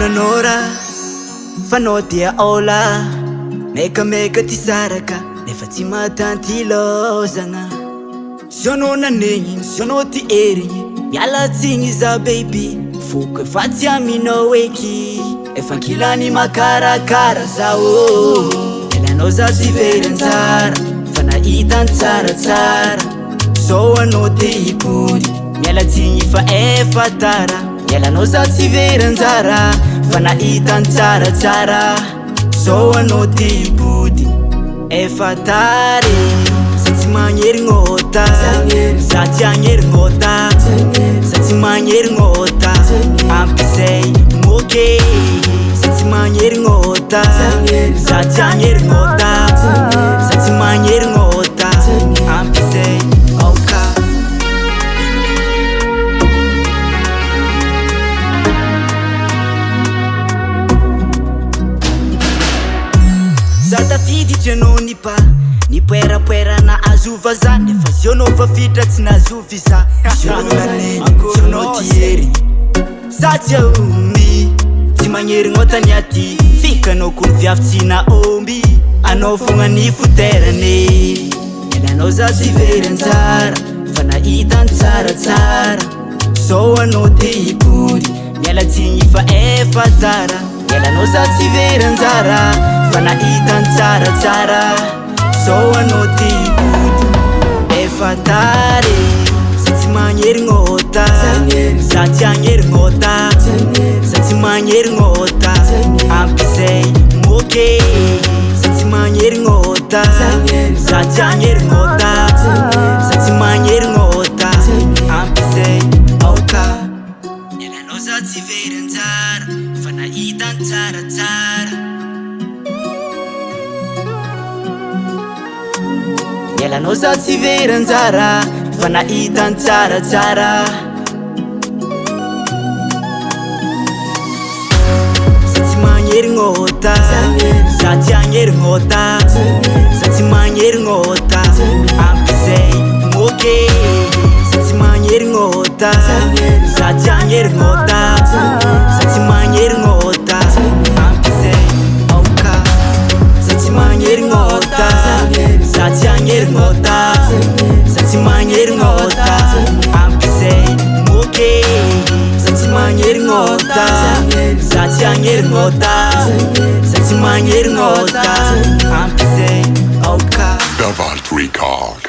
Nora fanotia ola meka tisaraka nefa tsy matantilozana sonona negny sonoti erigny miala tsigny za baby foko efa tsy aminao eky efa kilany makarakara zao elanao za tsy very anjara fa nahita ny tsaratsara so anao te hipody miala tsigny fa efa tara elanao za tsy very anjara fa nahita ny tsaratsara so anao te hipody efa tary sa tsy magnerigna za tsy agnerigna sa tsy magnerigna ampizay moke sa tsy magnerigna za tsy agnerigna sa tsy magnerigna ampizay oka za tafiditra anao ni poerapoera na azova za nefa zio anao fa fitra tsy nazovy za sionao tiery za tsy aomby tsy magnerigna tany aty fikanao koa viavy tsy naomby anao fogna ny foterane elanao za tsy very anjara fa nahita ny tsaratsara so anao te hipody miala tsigny fa efa tara elanao za tsy very anjara fa nahita ny tsaratsara so anao te hipody efa tary sa tsy magnerigna za tsy agnerigna sa tsy magnerigna ampizay moke sa tsy magnerigna za tsy agnerigna sa tsy magnerigna ampizay oka elanao za tsy very anjara fa nahita ny tsaratsara elanao za tsy very anjara fa nahita ny tsaratsara sa tsy magnerigna za tsy agnerigna sa tsy magnerigna ampizay moke sa tsy magnerigna za tsy agnerigna sa tsy magnerigna ampizay oka sa tsy magnerigna za tsy agnerigna sa tsy magnerigna ampizay moke sa tsy magnerigna za tsy agnerigna sa tsy magnerigna ampizay oka Davalt Record.